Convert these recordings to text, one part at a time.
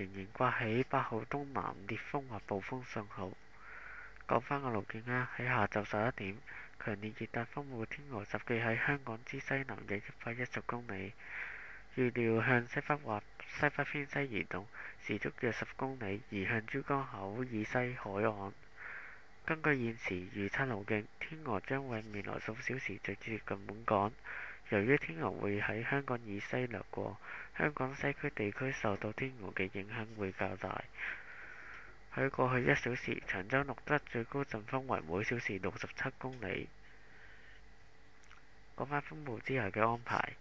仍然掛起8號東南烈風或暴風信號。講返個路徑啦，喺下晝11點，強烈熱帶風暴天鵝集結喺香港之西南約110公里，預料向西北或西北偏西移動，時速約10公里，移向珠江口以西海岸。根據現時預測路徑，天鵝將會未來數小時最接近本港。由於天鵝會喺香港以西掠過，香港西區地區受到天鵝嘅影響會較大。喺過去1小時，長洲錄得最高陣風為每小時67公里。講返風暴之後嘅安排，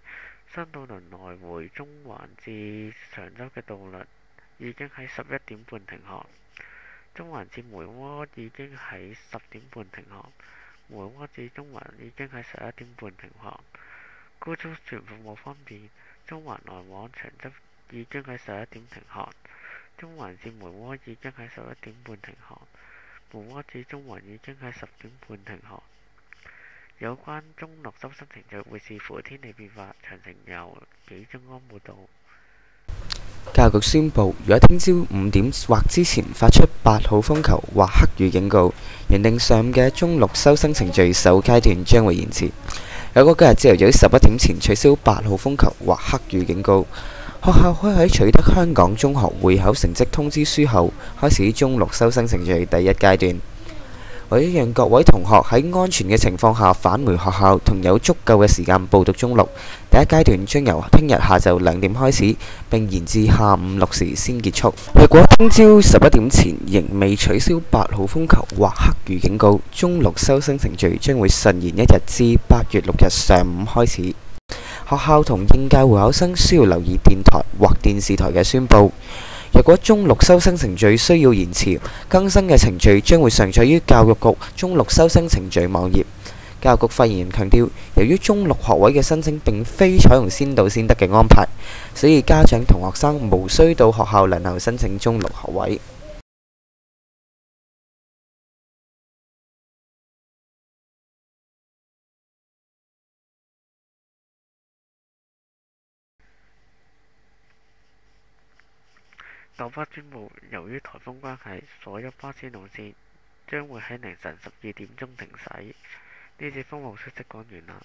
新渡輪來回中環至長洲嘅渡輪已經喺11點半停航，中環至梅窩已經喺10點半停航，梅窩至中環已經喺11點半停航。高速船服務方面，中環來往長洲已經喺11點停航，中環至梅窩已經喺11點半停航，梅窩至中環已經喺10點半停航。有關中陸收生程序會視乎天氣變化，詳情由紀中安報道。教育局宣布，如果聽朝5點或之前發出8號風球或黑雨警告，原定上午嘅中六收生程序首階段將會延遲。有個今日朝頭早11點前取消8號風球或黑雨警告，學校可以喺取得香港中學會考成績通知書後，開始中六收生程序第一階段。為咗讓各位同學喺安全嘅情況下返回學校，同有足夠嘅時間報讀中六，第一階段將由聽日下晝2點開始，並延至下午6時先結束。若果聽朝11點前仍未取消8號風球或黑雨警告，中六收生程序將會順延1日至8月6日上午開始。學校同應屆會考生需要留意電台或電視台嘅宣佈。若果中六收生程序需要延遲，更新嘅程序將會上載於教育局中六收生程序網頁。教育局發言人強調，由於中六學位嘅申請並非採用先到先得嘅安排，所以家長同學生無需到學校輪候申請中六學位。九巴宣布，由於颱風關係，所有巴士路線將會喺凌晨12點鐘停駛。呢節風暴消息講完啦。